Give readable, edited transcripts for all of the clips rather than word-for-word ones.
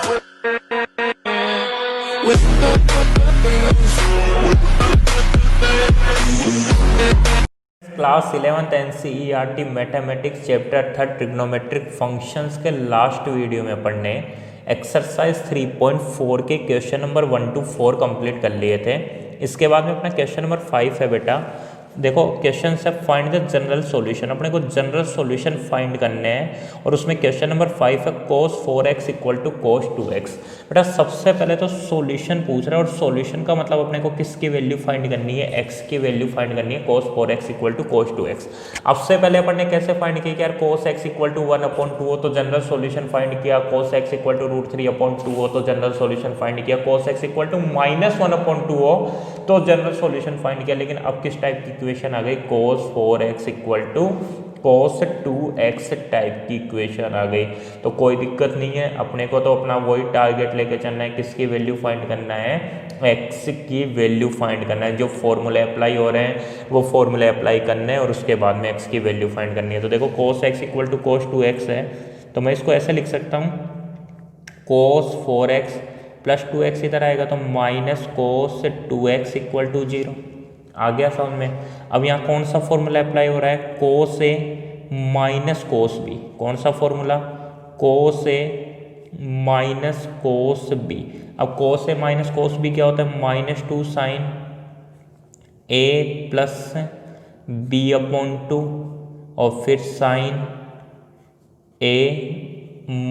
Class 11th NCERT mathematics chapter 3 trigonometric functions के last video में अपन ने एक्सरसाइज 3.4 के क्वेश्चन नंबर 1 to 4 कंप्लीट कर लिए थे। इसके बाद में अपना क्वेश्चन नंबर 5 है बेटा। देखो क्वेश्चन से फाइंड द जनरल सॉल्यूशन, अपने को जनरल सॉल्यूशन फाइंड करने हैं और उसमें क्वेश्चन नंबर 5 है cos 4x equal to cos 2x। बेटा सबसे पहले तो सॉल्यूशन पूछ रहा है और सॉल्यूशन का मतलब अपने को किसकी वैल्यू फाइंड करनी है, x की वैल्यू फाइंड करनी है cos 4x equal to cos 2x। अब से पहले अपन ने कैसे फाइंड किया कि यार cos x इक्वल टू 1/2 हो तो जनरल सॉल्यूशन फाइंड किया, cos x इक्वल टू √3/2 हो तो जनरल सॉल्यूशन फाइंड किया, cos x इक्वल टू -1/2 हो तो जनरल सॉल्यूशन फाइंड किया। लेकिन अब किस टाइप की इक्वेशन आ गई, cos 4x equal to cos 2x type की इक्वेशन आ गई। तो कोई दिक्कत नहीं है, अपने को तो अपना वही टारगेट लेके चलना है, किसकी वैल्यू फाइंड करना है, x की वैल्यू फाइंड करना है। जो फॉर्मूले अप्लाई हो रहे हैं वो फॉर्मूले अप्लाई करने हैं और उसके बाद में x की वैल्यू फाइंड करनी है। तो देखो cos x equal to cos 2x है तो मैं इसको ऐसे लिख सकता हूँ, cos 4x प्लस 2x इधर आएगा तो minus cos 2x equal to 0 आ गया समझ में। अब यहाँ कौन सा फॉर्मूला अप्लाई हो रहा है, cos a minus cos b। कौन सा formula, cos a minus cos b। अब cos a minus cos b क्या होता है, -2 sin a प्लस b/2 और फिर sin a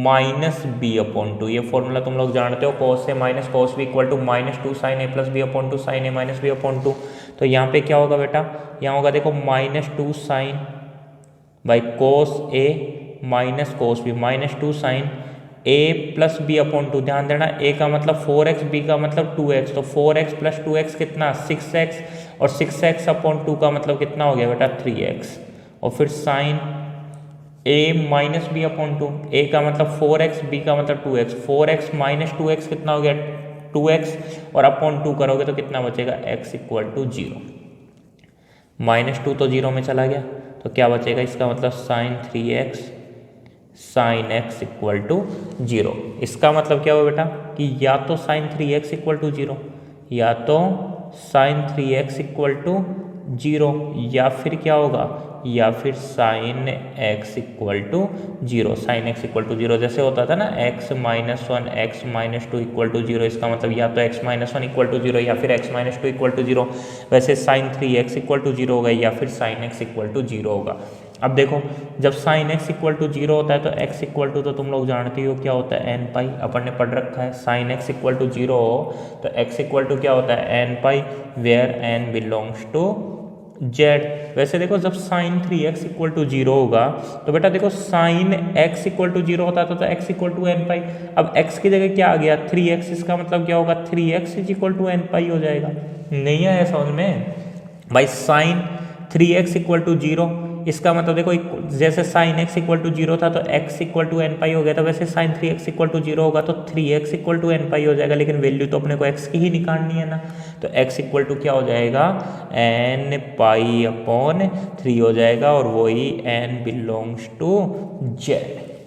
माइनस b/2। ये फॉर्मूला तुम लोग जानते हो, cos a minus cos b equal to -2 sin a plus b/2 sin a minus b/2। तो यहाँ पे क्या होगा बेटा, यहाँ होगा देखो -2 sin by cos a minus cos b, -2 sin a plus b/2। ध्यान देना a का मतलब 4x, b का मतलब 2x, तो 4x प्लस 2x कितना 6x और 6x/2 का मतलब कितना हो गया बेटा 3x और फिर sin a minus b/2। a का मतलब 4x, b का मतलब 2x, 4x माइनस 2x कितना हो गया 2x और (2) करोगे तो कितना बचेगा x इक्वल टू 0। -2 तो 0 में चला गया तो क्या बचेगा, इसका मतलब sin 3x sin x equal to 0। इसका मतलब क्या हुआ बेटा कि या तो sin 3x इक्वल टू 0 या तो sin 3x इक्वल टू 0 या फिर क्या होगा, या फिर sin x equal to 0। sin x equal to 0 जैसे होता था ना x -1 x -2 इक्वल टू 0, इसका मतलब या तो x -1 इक्वल टू 0 या फिर x -2 इक्वल टू 0। वैसे sin 3x इक्वल टू 0 होगा या फिर sin x इक्वल टू 0 होगा। अब देखो जब sin x इक्वल टू 0 होता है तो x इक्वल टू तो तुम लोग जानते हो क्या होता है n पाई, अपन ने पढ़ रखा है। sin x इक्वल टू 0 हो तो x इक्वल टू क्या होता है n pi, where n belongs to z। वैसे देखो जब sin 3x इक्वल टू 0 होगा तो बेटा देखो sin x इक्वल टू 0 होता था तो x इक्वल टू n पाई। अब x की जगह क्या आ गया 3x, इसका मतलब क्या होगा 3x is equal to n pi हो जाएगा। नहीं आया समझ में भाई, sin 3x इक्वल टू 0 इसका मतलब देखो जैसे sin x इक्वल टू 0 था तो x equal to n pi हो गया था, वैसे sin 3x इक्वल टू 0 होगा तो 3x equal to n pi हो जाएगा। लेकिन वैल्यू तो अपने को x की ही निकालनी है ना, तो x इक्वल टू क्या हो जाएगा n पाई/3 हो जाएगा और वही n बिलोंग्स टू z।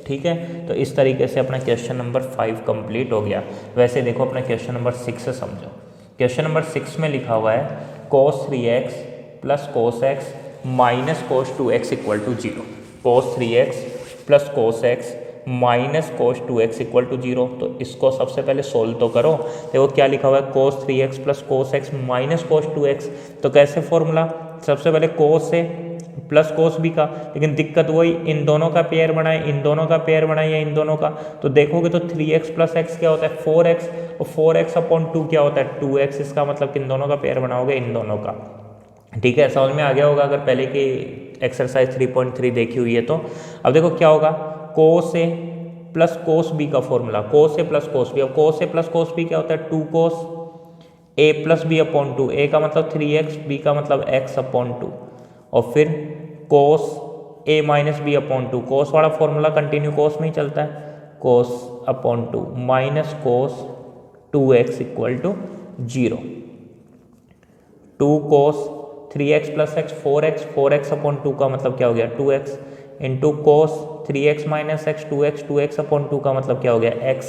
ठीक है, तो इस तरीके से अपना क्वेश्चन नंबर 5 कंप्लीट हो गया। वैसे देखो अपना क्वेश्चन नंबर 6 से समझो। क्वेश्चन नंबर 6 में लिखा हुआ है cos 3x plus cos x minus cos 2x equal to 0। cos 3x plus cos x minus cos 2x equal to 0। तो इसको सबसे पहले सोल्व तो करो। देखो क्या लिखा हुआ है cos 3x plus cos x minus cos 2x। तो कैसे फॉर्मूला, सबसे पहले cos a plus cos b का, लेकिन दिक्कत वही इन दोनों का पेयर बनाए, इन दोनों का पेयर बनाए या इन दोनों का। तो देखोगे तो 3x प्लस x क्या होता है 4x और 4x/2 क्या होता है 2x। इसका मतलब किन दोनों का पेयर बनाओगे, इन दोनों का। ठीक है, समझ में आ गया होगा अगर पहले की एक्सरसाइज 3.3 देखी हुई है तो। अब देखो क्या होगा cos a plus cos b का formula, cos a plus cos b। अब cos a plus cos b क्या होता है 2 cos a plus b/2। a का मतलब 3x, b का मतलब x/2 और फिर cos a minus b/2। cos वाला फॉर्मूला कंटिन्यू cos में ही चलता है, cos/2 minus cos 2x equal to 0। 2 cos 3x प्लस x 4x, 4x/2 का मतलब क्या हो गया 2x into cos 3x minus x 2x, 2x/2 का मतलब क्या हो गया x।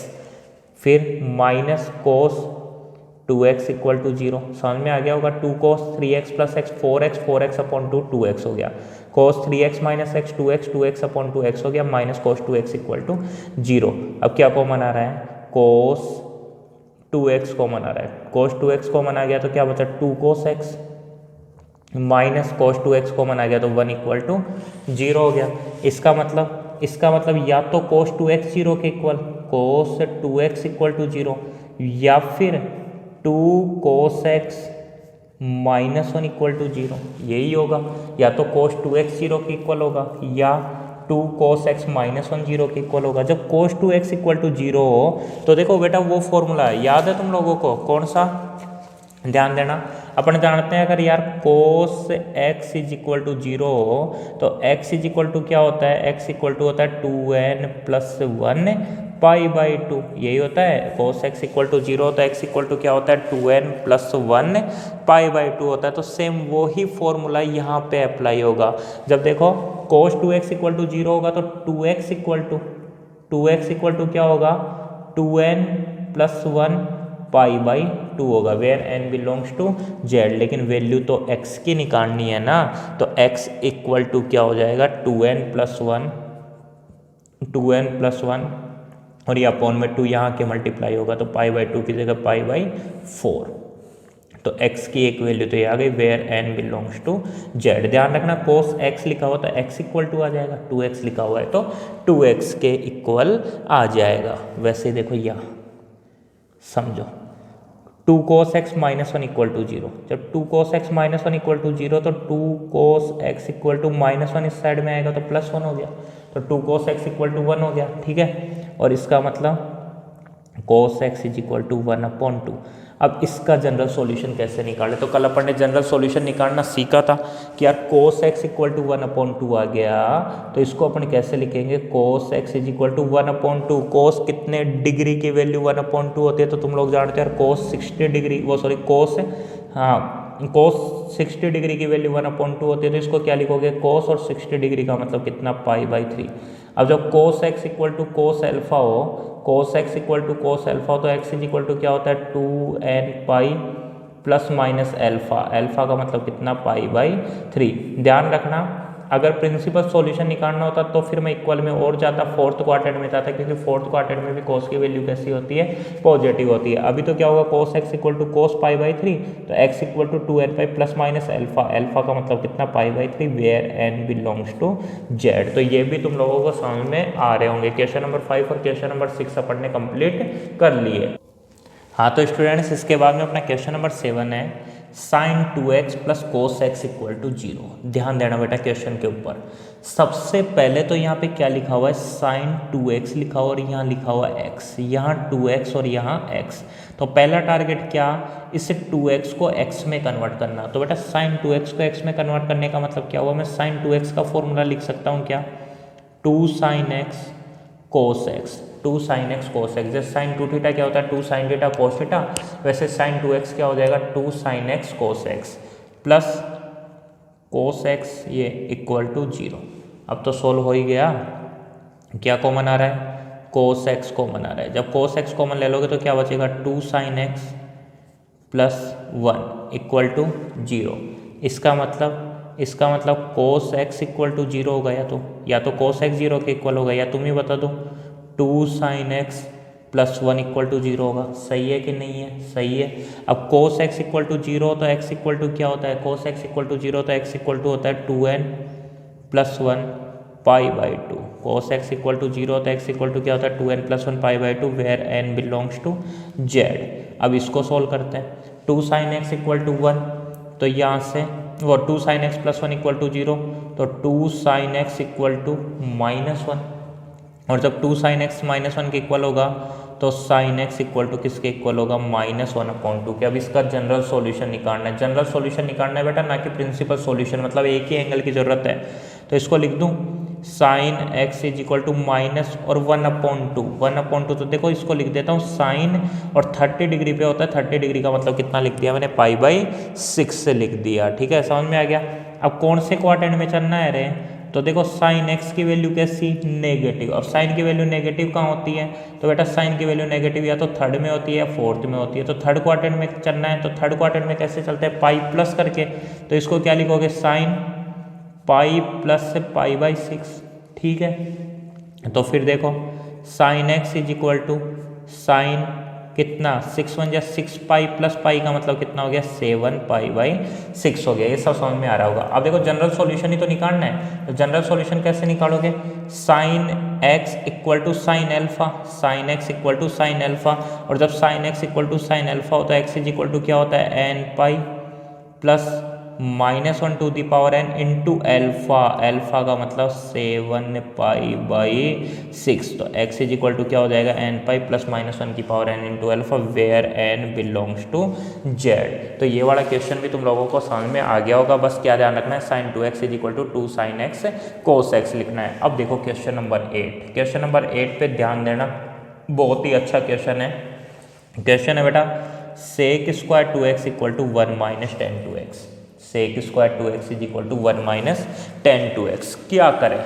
फिर minus cos 2x equal to 0, समझ में आ गया होगा। 2 कोस 3x plus x 4x upon 2x हो गया। कोस 3x minus x 2x upon 2x हो गया, minus cos 2x equal to 0। अब क्या कॉमन आ रहा है, कोस 2x कॉमन आ रहा है। कोस 2x कॉमन आ गया तो क्या बचा 2 cos x, minus cos 2x common आ गया तो 1 इक्वल टू 0 हो गया। इसका मतलब या तो कोस 2x 0 के equal, cos 2x equal to 0, या फिर 2 cos x minus 1 equal to 0, यही होगा। या तो कोस 2x 0 के इक्वल होगा या 2 कोस x माइनस 1 0 के इक्वल होगा। जब कोस 2x इक्वल टू 0 हो तो देखो बेटा वो फॉर्मूला है, याद है तुम लोगों को, कौन सा, ध्यान देना। अपन जानते हैं अगर यार cos x is equal to 0 हो तो x इज इक्वल टू क्या होता है, x इक्वल टू होता है 2n प्लस 1 पाई बाई 2, यही होता है। कोस x इक्वल टू 0 होता है, x इक्वल टू क्या होता है 2n प्लस 1 पाई बाई 2 होता है। तो सेम वो ही फॉर्मूला यहाँ पे अप्लाई होगा। जब देखो कोस 2x इक्वल टू 0 होगा तो 2x इक्वल टू क्या होगा 2n प्लस 1 पाई बाई 2 होगा, where n belongs to z। लेकिन वैल्यू तो x की निकालनी है ना, तो x इक्वल टू क्या हो जाएगा 2n प्लस 1 और ये अपॉन में 2 यहाँ के मल्टीप्लाई होगा तो पाई बाई 2 की जगह पाई बाई 4। तो x की एक वैल्यू तो ये आ गई, where n belongs to z। ध्यान रखना कोस x लिखा हुआ तो x इक्वल टू आ जाएगा, 2x लिखा हुआ है तो 2x के इक्वल आ जाएगा। वैसे देखो यहाँ समझो 2 cos x minus 1 equal to 0, जब 2 cos x minus 1 equal to 0 तो 2 cos x equal to minus 1 इस साइड में आएगा तो प्लस 1 हो गया, तो 2 कोस x इक्वल टू 1 हो गया, ठीक है। और इसका मतलब cos x is equal to 1 upon 2। अब इसका जनरल सॉल्यूशन कैसे निकालें, तो कल अपन ने जनरल सॉल्यूशन निकालना सीखा था कि यार cos x equal to 1 upon 2 आ गया तो इसको अपन कैसे लिखेंगे, cos x is equal to 1 upon 2। Cos कितने डिग्री की वैल्यू 1 अपॉन 2 होती है, तो तुम लोग जानते हो यार कोस 60 डिग्री, कोस 60 डिग्री की वैल्यू 1 अपॉन 2 होती है। तो इसको क्या लिखोगे, कोस और 60 डिग्री का मतलब कितना पाई बाई 3। अब जब cos x equal to cos alpha हो, cos x equal to cos alpha हो तो x इज इक्वल टू क्या होता है 2n pi plus minus alpha, alpha का मतलब कितना पाई बाई 3। ध्यान रखना अगर प्रिंसिपल सॉल्यूशन निकालना होता तो फिर मैं इक्वल में और ज़्यादा फोर्थ क्वाड्रेंट में जाता, क्योंकि फोर्थ क्वाड्रेंट में भी कोस की वैल्यू कैसी होती है, पॉजिटिव होती है। अभी तो क्या होगा cos x equal to cos pi by 3 तो x equal to 2n pi plus minus alpha, alpha का मतलब कितना pi by 3, where n belongs to z। तो ये भी तुम लोगों को समझ में आ रहे होंगे। क्वेश्चन नंबर 5 और क्वेश्चन नंबर 6 अपन ने कंप्लीट कर लिए। हाँ तो स्टूडेंट्स इसके बाद में अपना क्वेश्चन नंबर 7 है sine 2x plus cos x equal to 0। ध्यान देना बेटा क्वेश्चन के ऊपर। सबसे पहले तो यहाँ पे क्या लिखा हुआ है, साइन 2x लिखा हुआ और यहाँ लिखा हुआ है x, यहाँ 2x और यहाँ x। तो पहला टारगेट क्या, इसे 2x को x में कन्वर्ट करना। तो बेटा साइन 2x को x में कन्वर्ट करने का मतलब क्या हुआ, मैं साइन 2x का फॉर्मूला लिख सकता हूँ क्या, 2 साइन x कोस x, 2 sine x cos x. जैसे साइन 2 थीटा क्या होता है 2 साइन थीटा कोस थीटा, वैसे साइन 2x क्या हो जाएगा 2 sine x cos x plus cos x ये इक्वल टू 0। अब तो सोल्व हो ही गया। क्या कॉमन आ रहा है, कोस एक्स कॉमन आ रहा है। जब कोस एक्स कॉमन ले लोगे तो क्या बचेगा 2 sine x plus 1 equal to 0। इसका मतलब कोस एक्स इक्वल टू 0 होगा, या तो कोस एक्स 0 के इक्वल होगा, या तुम ही बता दो 2 sine x plus 1 equal to 0 होगा। सही है कि नहीं है, सही है। अब कोस एक्स इक्वल टू 0 तो एक्स इक्वल टू क्या होता है, कोस एक्स इक्वल टू 0 तो एक्स इक्वल टू होता है 2n plus 1 pi by 2। Cos x equal to 0 तो एक्स इक्वल टू क्या होता है 2n plus 1 pi by 2, where n belongs to z। अब इसको सोल्व करते हैं। 2 साइन एक्स इक्वल टू 1 तो यहाँ से वो 2 sine x plus 1 equal to 0 तो 2 sine x equal to minus 1, और जब 2 साइन एक्स माइनस 1 के इक्वल होगा तो साइन एक्स इक्वल टू किसके इक्वल होगा -1 अपॉन 2 के। अब इसका जनरल सॉल्यूशन निकालना है, जनरल सॉल्यूशन निकालना है बेटा, ना कि प्रिंसिपल सॉल्यूशन, मतलब एक ही एंगल की जरूरत है। तो इसको लिख दूं sine x is equal to minus और 1 अपॉन 2, तो देखो इसको लिख देता हूँ साइन और 30 डिग्री पे होता है, 30 डिग्री का मतलब कितना लिख दिया मैंने पाई बाई 6 से लिख दिया। ठीक है, समझ में आ गया। अब कौन से क्वाड्रेंट में चलना है रे, तो देखो साइन एक्स की वैल्यू कैसी, नेगेटिव, और साइन की वैल्यू नेगेटिव कहाँ होती है, तो बेटा साइन की वैल्यू नेगेटिव या तो थर्ड में होती है या फोर्थ में होती है, तो थर्ड क्वाड्रेंट में चलना है, तो थर्ड क्वाड्रेंट में कैसे चलता है, पाई प्लस करके, तो इसको क्या लिखोगे, साइन पाई प्लस से पाई बाई 6, ठीक है। तो फिर देखो sine x is equal to sine कितना 6 1 जा 6 पाई प्लस पाई का मतलब कितना हो गया 7 पाई बाई 6 हो गया। ये सब समझ में आ रहा होगा। अब देखो जनरल सॉल्यूशन ही तो निकालना है, तो जनरल सॉल्यूशन कैसे निकालोगे, sine x equal to sine alpha, sine x equal to sine alpha, और जब sine x equal to sine alpha होता है एक्स इज इक्वल टू क्या होता है n pi plus -1 to the power n into alpha, alpha का मतलब 7 pi by 6, तो एक्स इज इक्वल टू क्या हो जाएगा एन पाई प्लस -1 की power n into alpha where n belongs to z. तो ये वाला क्वेश्चन भी तुम लोगों को समझ में आ गया होगा। बस क्या ध्यान रखना है, sine 2x is equal to 2 sine x cos x लिखना है। अब देखो क्वेश्चन नंबर 8, क्वेश्चन नंबर 8 पे ध्यान देना, बहुत ही अच्छा क्वेश्चन है। क्वेश्चन है बेटा sec square 2x equal to 1 minus tan 2x, sec square 2x is equal to 1 minus tan 2x। क्या करें,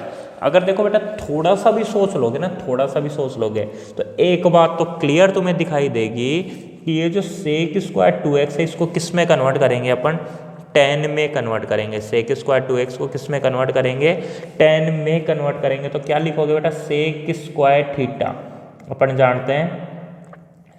अगर देखो बेटा थोड़ा सा भी सोच लोगे ना, थोड़ा सा भी सोच लोगे तो एक बात तो क्लियर तुम्हें दिखाई देगी कि ये जो सेक स्क्वायर 2x है इसको किस में कन्वर्ट करेंगे अपन, 10 में कन्वर्ट करेंगे। सेक स्क्वायर 2x को किस में कन्वर्ट करेंगे, 10 में कन्वर्ट करेंगे। तो क्या लिखोगे बेटा, सेक स्क्वायर थीटा, अपन जानते हैं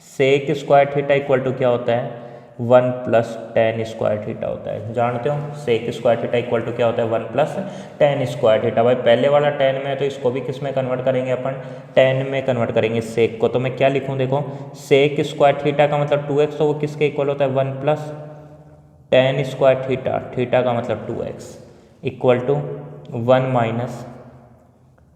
sec square theta equal to क्या होता है 1 प्लस टेन स्क्वायर थीटा होता है, जानते हो sec square theta equal to क्या होता है 1 प्लस टेन स्क्वायर थीटा। भाई पहले वाला 10 में है तो इसको भी किस में कन्वर्ट करेंगे अपन, 10 में कन्वर्ट करेंगे सेक को। तो मैं क्या लिखूं, देखो सेक स्क्वायर थीटा का मतलब 2x, तो वो किसके इक्वल होता है 1 plus tan square theta, theta का मतलब 2x equal to 1 minus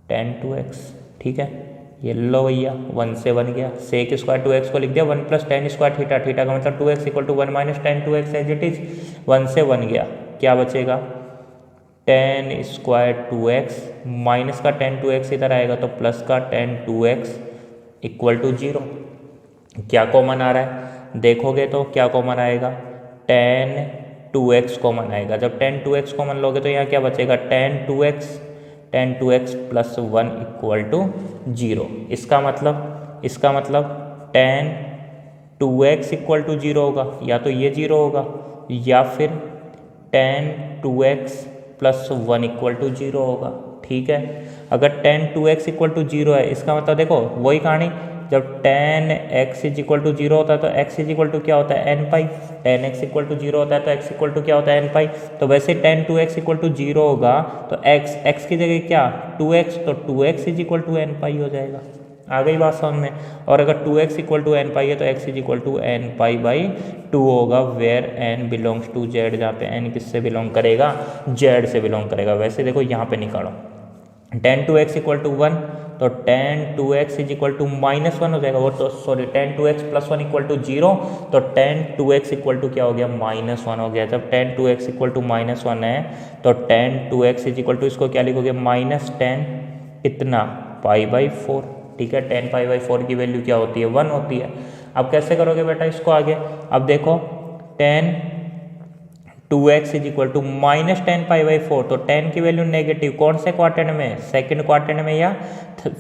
tan 2x, ठीक है। ये लो भैया 1 से 1 गया, सेक स्क्वायर 2x को लिख दिया 1 plus tan square theta, theta का मतलब 2x equal to 1 minus tan 2x as it is, 1 से 1 गया, क्या बचेगा टेन स्क्वायर 2x माइनस का टेन 2x इधर आएगा तो प्लस का टेन 2x इक्वल टू 0। क्या कॉमन आ रहा है, देखोगे तो क्या कॉमन आएगा, टेन 2x कॉमन आएगा। जब टेन 2x कॉमन लोगे तो यहाँ क्या बचेगा ten 2x plus 1 equal to 0। इसका मतलब टेन 2x इक्वल टू 0 होगा, या तो ये 0 होगा या फिर ten 2x plus 1 equal to 0 होगा, ठीक है। अगर टेन 2x इक्वल टू 0 है, इसका मतलब देखो वही कहानी, जब tan x is equal to 0 होता है तो x इज इक्वल टू क्या होता है n pi, tan x equal to 0 होता है तो x इक्वल टू क्या होता है एन पाई। तो वैसे टेन 2x इक्वल टू 0 होगा तो x की जगह क्या 2x, तो 2x is equal to n pi हो जाएगा। आ गई बात समझ में। और अगर 2x इक्वल टू एन पाई है तो x is equal to n pi by 2 होगा, where n belongs to z, जहाँ पे n किससे बिलोंग करेगा, जेड से बिलोंग करेगा। वैसे देखो यहाँ पे निकालो टेन 2x इक्वल टू 1, तो tan 2x is equal to -1 हो जाएगा, वो तो sorry tan 2x plus 1 equal to 0, तो टेन 2x इक्वल टू क्या हो गया -1 हो गया। जब टेन 2x इक्वल टू -1 है तो tan 2x is equal to इसको क्या लिखोगे -10 कितना पाई बाई 4, ठीक है। टेन पाई बाई 4 की वैल्यू क्या होती है 1 होती है। अब कैसे करोगे बेटा इसको आगे, अब देखो tan 2x is equal to -10 pi by 4, तो 10 की वैल्यू नेगेटिव कौन से क्वाड्रेंट में, सेकंड क्वाड्रेंट में या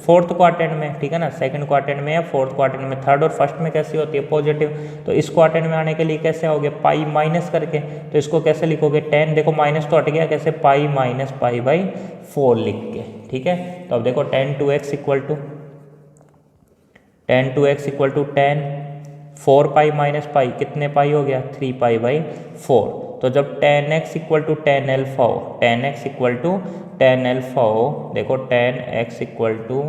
फोर्थ क्वाड्रेंट में, ठीक है ना, सेकंड क्वाड्रेंट में या फोर्थ क्वाड्रेंट में। थर्ड और फर्स्ट में कैसी होती है पॉजिटिव, तो इस क्वाड्रेंट में आने के लिए कैसे आओगे पाई माइनस करके, तो इसको कैसे लिखोगे 10, देखो माइनस तो हट गया, कैसे पाई माइनस पाई बाई 4 लिख के, ठीक है। तो अब देखो tan 2x equal to 10 4 pi minus pi कितने पाई हो गया 3 पाई बाई 4। तो जब tan x equal to tan alpha हो, tan x equal to tan alpha हो, देखो tan x equal to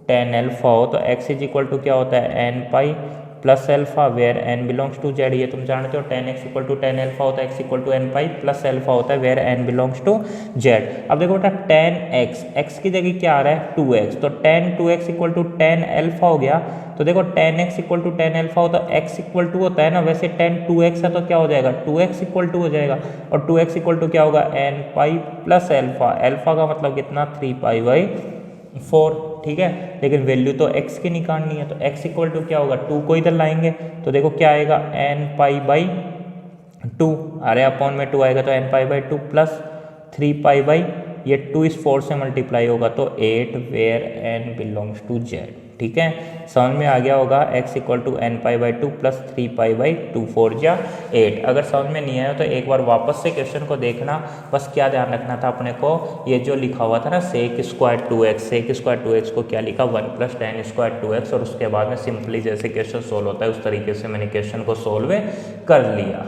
tan alpha हो तो एक्स इज इक्वल टू क्या होता है n pi plus alpha, where n belongs to z, ये तुम जानते हो। Tan x equal to tan alpha होता है, x equal to n pi plus alpha होता है, where n belongs to z. अब देखो बेटा टेन एक्स की जगह क्या आ रहा है 2x, तो tan 2x equal to tan alpha हो गया, तो देखो tan x equal to tan alpha होता है, एक्स इक्वल टू होता है ना, वैसे टेन 2x है तो क्या हो जाएगा 2x इक्वल टू हो जाएगा, और 2x इक्वल टू क्या होगा n pi plus alpha, alpha का मतलब कितना 3 पाई बाई 4, ठीक है। लेकिन वैल्यू तो x की निकालनी है, तो x इक्वल टू क्या होगा 2 को इधर लाएंगे तो देखो क्या आएगा n पाई बाई 2, अरे अपॉन में 2 आएगा तो n pi by 2 plus 3 pi by, ये 2 इस 4 से मल्टीप्लाई होगा तो 8 where n belongs to z। ठीक है, समझ में आ गया होगा। x equal to n pi by 2 plus 3 pi by 2 4 जा 8। अगर समझ में नहीं आया तो एक बार वापस से क्वेश्चन को देखना। बस क्या ध्यान रखना था अपने को, ये जो लिखा हुआ था ना सेक square 2x, sec square 2x को क्या लिखा 1 प्लस टेन स्क्वायर 2x, और उसके बाद में सिंपली जैसे क्वेश्चन सोल्व होता है उस तरीके से मैंने क्वेश्चन को सोल्व कर लिया।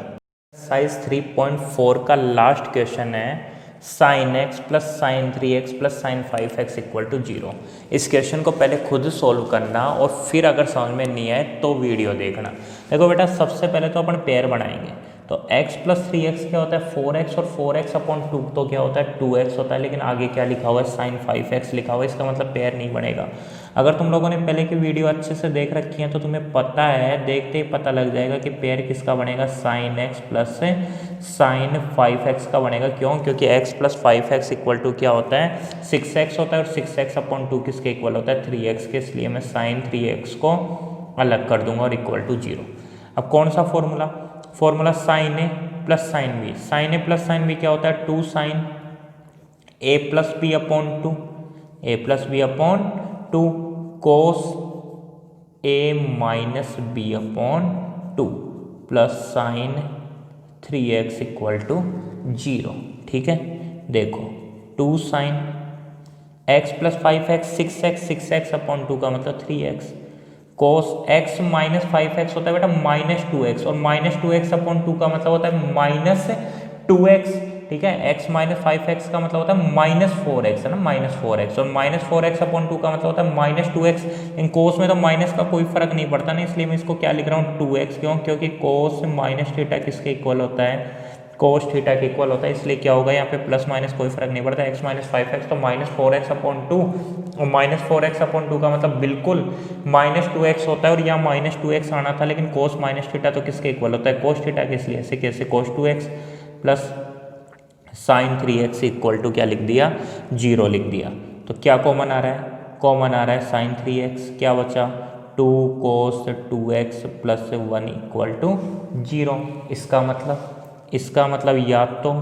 एक्सरसाइज 3.4 का लास्ट क्वेश्चन है sine x plus sine 3x plus sine 5x equal to 0। इस क्वेश्चन को पहले खुद सोल्व करना और फिर अगर समझ में नहीं आए तो वीडियो देखना। देखो बेटा, सबसे पहले तो अपन पेयर बनाएंगे, तो x प्लस 3x क्या होता है 4x, और 4x अपॉन 2 तो क्या होता है 2x होता है, लेकिन आगे क्या लिखा हुआ है साइन 5x लिखा हुआ है, इसका मतलब पेयर नहीं बनेगा। अगर तुम लोगों ने पहले की वीडियो अच्छे से देख रखी है तो तुम्हें पता है, देखते ही पता लग जाएगा कि पेयर किसका बनेगा, sign x plus sine 5x का बनेगा। क्यों? क्योंकि x plus 5x equal to क्या होता है 6x होता है, और 6x अपॉन 2 किसके इक्वल होता है 3x के, इसलिए मैं साइन 3x को अलग कर दूंगा और इक्वल टू 0। अब कौन सा formula sine A plus sine B. Sine A plus sine B क्या होता है 2 sine A plus B upon 2, A plus B upon 2 cos A minus B upon 2 plus sine 3x equal to 0। ठीक है, देखो 2 sign x plus 5x 6x upon 2 का मतलब 3x, कोस x minus 5x होता है बेटा माइनस 2x, और minus 2x upon 2 का मतलब होता है माइनस 2x। ठीक है, x माइनस 5x का मतलब होता है माइनस 4x है ना, माइनस 4x, और माइनस 4x अपॉन 2 का मतलब होता है माइनस 2x। इन कोस में तो माइनस का कोई फर्क नहीं पड़ता ना, इसलिए मैं इसको क्या लिख रहा हूँ 2x। क्यों? क्योंकि कोस माइनस थीटा किसके इक्वल होता है, कोस थीटा के इक्वल होता है, इसलिए क्या होगा यहाँ पे प्लस माइनस कोई फर्क नहीं पड़ता। x माइनस 5x तो माइनस 4x अपॉन 2, और माइनस 4x अपॉन 2 का मतलब बिल्कुल माइनस 2x होता है, और यहाँ माइनस 2x आना था, लेकिन कोस माइनस थीटा तो किसके इक्वल होता है कोस थीटा के, इसलिए ऐसे कैसे cos 2x plus sine 3x equal to क्या लिख दिया 0 लिख दिया। तो क्या कॉमन आ रहा है, कॉमन आ रहा है साइन 3x, क्या बचा 2 कोस 2x प्लस 1 इक्वल टू 0। इसका मतलब या तो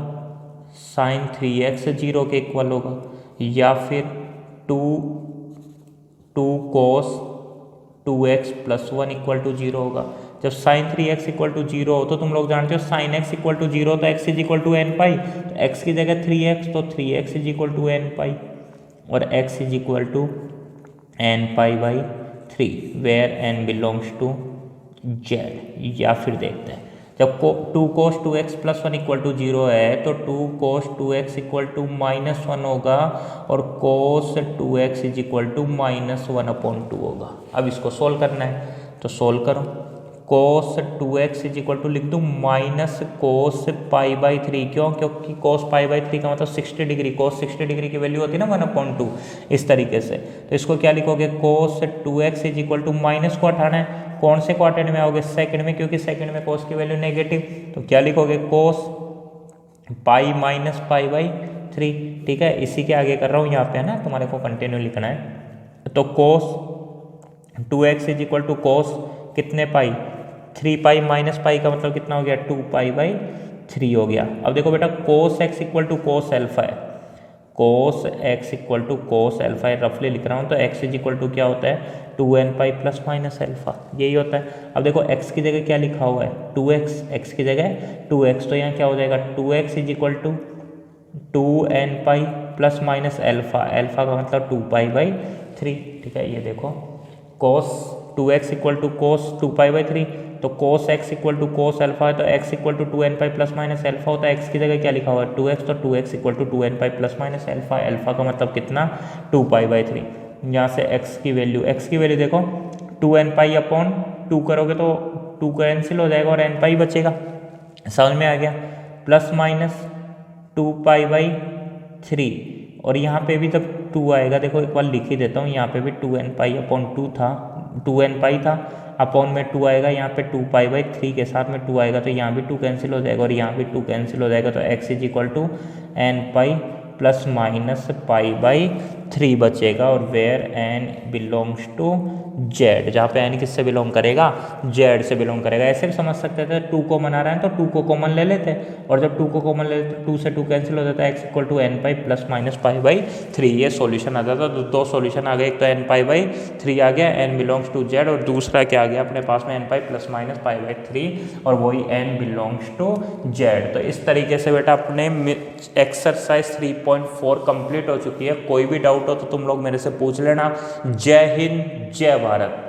साइन 3x 0 के इक्वल होगा, या फिर 2 कोस 2x प्लस 1 इक्वल टू 0 होगा। जब साइन 3x इक्वल टू 0 हो तो तुम लोग जानते हो साइन x इक्वल टू 0 तो x is equal to n pi, तो x की जगह 3x तो 3x is equal to n pi, और x is equal to n pi by 3 where n belongs to z। या फिर देखते हैं, जब 2 कोस 2x प्लस 1 इक्वल टू 0 है तो 2 कोस 2x इक्वल टू माइनस 1 होगा, और cos 2x is equal to minus 1 upon 2 होगा। अब इसको सोल्व करना है, तो सोल्व करो। कोस 2x इज इक्वल टू लिख दूँ माइनस कोस पाई बाई 3। क्यों? क्योंकि कोस पाई बाई 3 का मतलब 60 डिग्री, कोस 60 डिग्री की वैल्यू होती है ना 1/2, इस तरीके से। तो इसको क्या लिखोगे cos 2x is equal to minus को हटाना है, कौन से क्वाड्रेंट में आओगे सेकंड में, क्योंकि सेकंड में कोस की वैल्यू नेगेटिव, तो क्या लिखोगे कोस पाई माइनस पाई बाई 3। ठीक है, इसी के आगे कर रहा हूँ यहाँ पे है ना, तुम्हारे को कंटिन्यू लिखना है। तो कोस 2x इज इक्वल टू कोस कितने पाई 3 पाई माइनस पाई का मतलब कितना हो गया 2 पाई बाई 3 हो गया। अब देखो बेटा cos x equal to cos alpha है, cos x equal to cos alpha है, रफली लिख रहा हूँ, तो x इज इक्वल टू क्या होता है 2n pi plus minus alpha, यही होता है। अब देखो x की जगह क्या लिखा हुआ है 2x, x की जगह 2x, तो यहाँ क्या हो जाएगा 2x is equal to 2n pi plus minus alpha, alpha का मतलब 2 पाई बाई 3। ठीक है, ये देखो cos 2x equal to cos 2 pi by 3, तो cos x equal to cos alpha है, तो x equal to 2n pi plus minus alpha होता है। x की जगह क्या लिखा हुआ है 2x, तो 2x equal to 2n pi plus minus alpha, alpha का मतलब कितना 2 पाई बाई 3। यहाँ से x की वैल्यू देखो 2n पाई अपॉन 2 करोगे तो 2 कैंसिल हो जाएगा और n पाई बचेगा, समझ में आ गया, प्लस माइनस 2 पाई बाई 3, और यहाँ पे भी जब 2 आएगा, देखो एक बार लिख ही देता हूँ, यहाँ पे भी 2n पाई अपॉन 2 था, 2n पाई था, अपॉन में 2 आएगा, यहाँ पे 2 पाई बाई 3 के साथ में 2 आएगा, तो यहाँ भी 2 कैंसिल हो जाएगा और यहाँ भी 2 कैंसिल हो जाएगा, तो x is equal to n pi plus minus pi by 3 बचेगा और where n belongs to z, जहाँ पे एन किससे बिलोंग करेगा, जेड से बिलोंग करेगा। ऐसे भी समझ सकते थे 2 कॉमन आ रहा है तो 2 को कॉमन ले लेते, और जब 2 को कॉमन ले लेते 2 से 2 कैंसिल हो जाता है, x equal to n pi plus minus pi by 3, ये सॉल्यूशन आ जाता। तो 2 सॉल्यूशन आ गए, एक तो एन पाई बाई 3 आ गया, एन बिलोंग्स टू जेड, और दूसरा क्या आ गया अपने पास में n pi plus minus pi by 3 और वही एन बिलोंग्स टू जेड। तो इस तरीके से बेटा अपने एक्सरसाइज 3.4 कंप्लीट हो चुकी है। कोई भी डाउट हो तो तुम लोग मेरे से पूछ लेना। जय हिंद, जय भारत।